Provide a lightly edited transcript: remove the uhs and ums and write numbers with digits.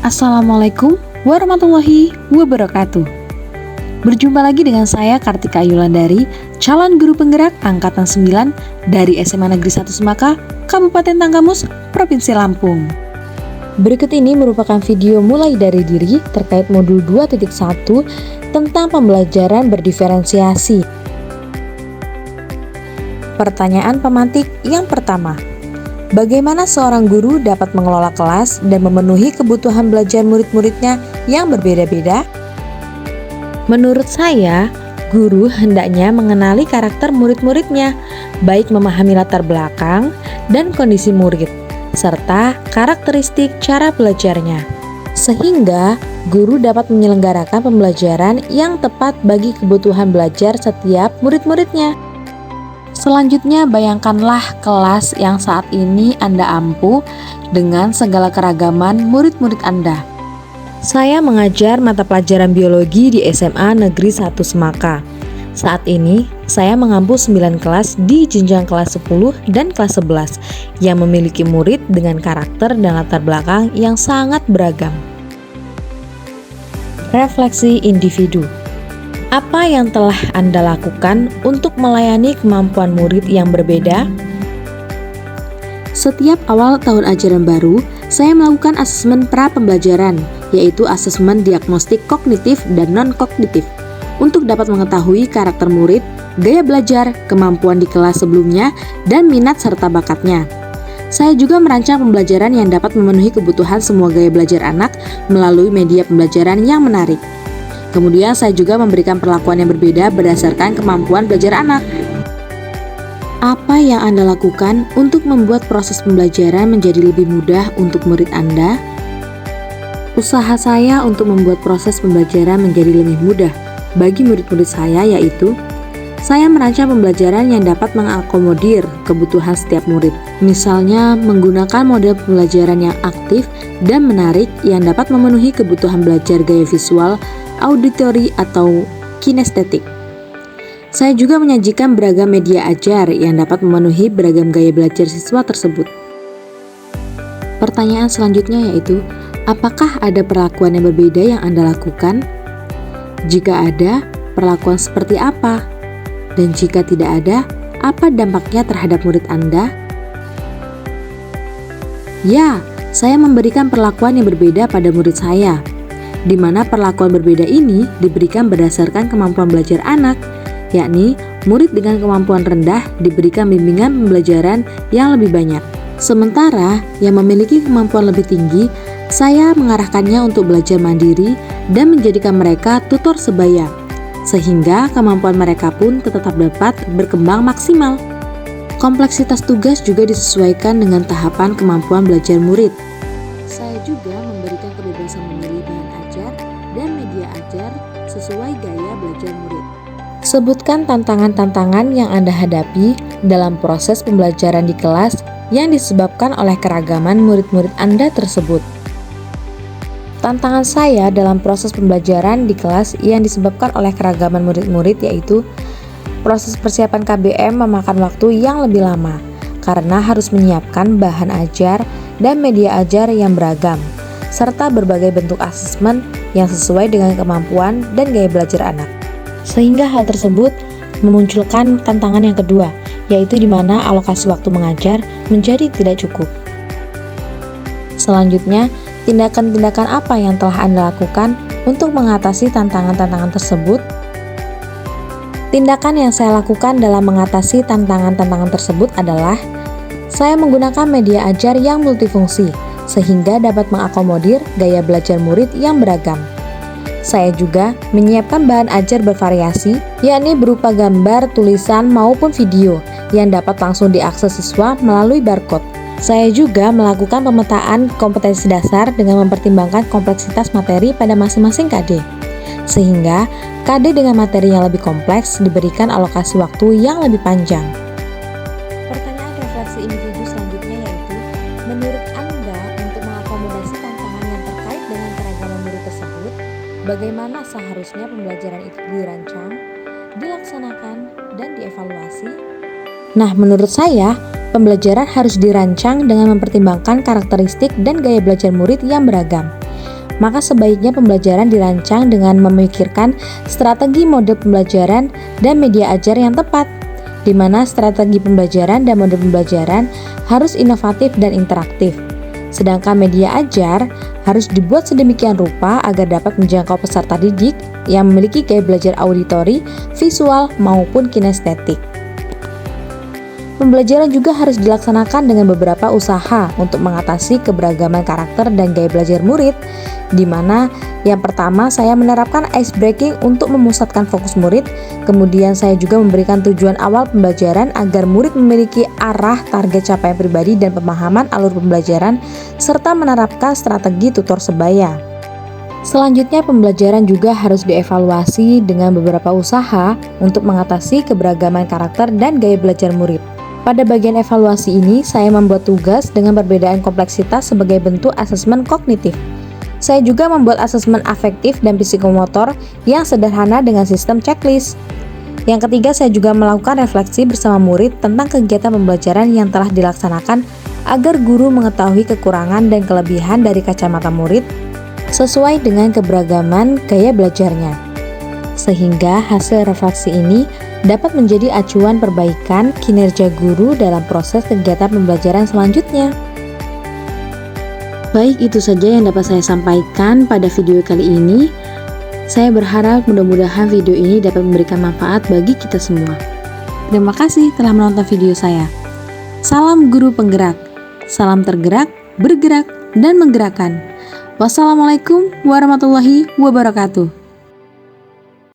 Assalamualaikum warahmatullahi wabarakatuh. Berjumpa lagi dengan saya Kartika Yulandari, calon guru penggerak angkatan 9 dari SMA Negeri 1 Semaka, Kabupaten Tanggamus, Provinsi Lampung. Berikut ini merupakan video mulai dari diri terkait modul 2.1 tentang pembelajaran berdiferensiasi. Pertanyaan pemantik yang pertama. Bagaimana seorang guru dapat mengelola kelas dan memenuhi kebutuhan belajar murid-muridnya yang berbeda-beda? Menurut saya, guru hendaknya mengenali karakter murid-muridnya, baik memahami latar belakang dan kondisi murid, serta karakteristik cara belajarnya. Sehingga guru dapat menyelenggarakan pembelajaran yang tepat bagi kebutuhan belajar setiap murid-muridnya. Selanjutnya, bayangkanlah kelas yang saat ini Anda ampu dengan segala keragaman murid-murid Anda. Saya mengajar mata pelajaran biologi di SMA Negeri 1 Semaka. Saat ini, saya mengampu 9 kelas di jenjang kelas 10 dan kelas 11 yang memiliki murid dengan karakter dan latar belakang yang sangat beragam. Refleksi individu. Apa yang telah Anda lakukan untuk melayani kemampuan murid yang berbeda? Setiap awal tahun ajaran baru, saya melakukan asesmen pra-pembelajaran, yaitu asesmen diagnostik kognitif dan non-kognitif, untuk dapat mengetahui karakter murid, gaya belajar, kemampuan di kelas sebelumnya, dan minat serta bakatnya. Saya juga merancang pembelajaran yang dapat memenuhi kebutuhan semua gaya belajar anak melalui media pembelajaran yang menarik. Kemudian saya juga memberikan perlakuan yang berbeda berdasarkan kemampuan belajar anak. Apa yang Anda lakukan untuk membuat proses pembelajaran menjadi lebih mudah untuk murid Anda? Usaha saya untuk membuat proses pembelajaran menjadi lebih mudah bagi murid-murid saya yaitu saya merancang pembelajaran yang dapat mengakomodir kebutuhan setiap murid. Misalnya menggunakan model pembelajaran yang aktif dan menarik yang dapat memenuhi kebutuhan belajar gaya visual, auditori atau kinestetik. Saya juga menyajikan beragam media ajar yang dapat memenuhi beragam gaya belajar siswa tersebut. Pertanyaan selanjutnya yaitu, apakah ada perlakuan yang berbeda yang Anda lakukan? Jika ada, perlakuan seperti apa? Dan jika tidak ada, apa dampaknya terhadap murid Anda? Ya, saya memberikan perlakuan yang berbeda pada murid saya, di mana perlakuan berbeda ini diberikan berdasarkan kemampuan belajar anak, yakni murid dengan kemampuan rendah diberikan bimbingan pembelajaran yang lebih banyak. Sementara yang memiliki kemampuan lebih tinggi, saya mengarahkannya untuk belajar mandiri dan menjadikan mereka tutor sebaya, sehingga kemampuan mereka pun tetap dapat berkembang maksimal. Kompleksitas tugas juga disesuaikan dengan tahapan kemampuan belajar murid. Saya juga memberikan kebebasan memilih bahan ajar dan media ajar sesuai gaya belajar murid. Sebutkan tantangan-tantangan yang Anda hadapi dalam proses pembelajaran di kelas yang disebabkan oleh keragaman murid-murid Anda tersebut. Tantangan saya dalam proses pembelajaran di kelas yang disebabkan oleh keragaman murid-murid yaitu proses persiapan KBM memakan waktu yang lebih lama karena harus menyiapkan bahan ajar dan media ajar yang beragam, serta berbagai bentuk asesmen yang sesuai dengan kemampuan dan gaya belajar anak. Sehingga hal tersebut memunculkan tantangan yang kedua, yaitu di mana alokasi waktu mengajar menjadi tidak cukup. Selanjutnya, tindakan-tindakan apa yang telah Anda lakukan untuk mengatasi tantangan-tantangan tersebut? Tindakan yang saya lakukan dalam mengatasi tantangan-tantangan tersebut adalah saya menggunakan media ajar yang multifungsi, sehingga dapat mengakomodir gaya belajar murid yang beragam. Saya juga menyiapkan bahan ajar bervariasi, yakni berupa gambar, tulisan, maupun video, yang dapat langsung diakses siswa melalui barcode. Saya juga melakukan pemetaan kompetensi dasar dengan mempertimbangkan kompleksitas materi pada masing-masing KD. Sehingga KD dengan materi yang lebih kompleks diberikan alokasi waktu yang lebih panjang. Pertanyaan refleksi individu selanjutnya yaitu, menurut Anda untuk mengakomodasi tantangan yang terkait dengan keragaman murid tersebut, bagaimana seharusnya pembelajaran itu dirancang, dilaksanakan, dan dievaluasi? Nah, menurut saya, pembelajaran harus dirancang dengan mempertimbangkan karakteristik dan gaya belajar murid yang beragam. maka sebaiknya pembelajaran dirancang dengan memikirkan strategi mode pembelajaran dan media ajar yang tepat, di mana strategi pembelajaran dan mode pembelajaran harus inovatif dan interaktif. Sedangkan media ajar harus dibuat sedemikian rupa agar dapat menjangkau peserta didik yang memiliki gaya belajar auditori, visual, maupun kinestetik. Pembelajaran juga harus dilaksanakan dengan beberapa usaha untuk mengatasi keberagaman karakter dan gaya belajar murid, di mana yang pertama saya menerapkan ice breaking untuk memusatkan fokus murid, kemudian saya juga memberikan tujuan awal pembelajaran agar murid memiliki arah target capaian pribadi dan pemahaman alur pembelajaran, serta menerapkan strategi tutor sebaya. Selanjutnya, pembelajaran juga harus dievaluasi dengan beberapa usaha untuk mengatasi keberagaman karakter dan gaya belajar murid. Pada bagian evaluasi ini, saya membuat tugas dengan perbedaan kompleksitas sebagai bentuk asesmen kognitif. Saya juga membuat asesmen afektif dan psikomotor yang sederhana dengan sistem checklist. Yang ketiga, saya juga melakukan refleksi bersama murid tentang kegiatan pembelajaran yang telah dilaksanakan agar guru mengetahui kekurangan dan kelebihan dari kacamata murid sesuai dengan keberagaman gaya belajarnya. Sehingga hasil refleksi ini dapat menjadi acuan perbaikan kinerja guru dalam proses kegiatan pembelajaran selanjutnya. Baik, itu saja yang dapat saya sampaikan pada video kali ini. Saya berharap mudah-mudahan video ini dapat memberikan manfaat bagi kita semua. Terima kasih telah menonton video saya. Salam guru penggerak, salam tergerak, bergerak, dan menggerakkan. Wassalamualaikum warahmatullahi wabarakatuh.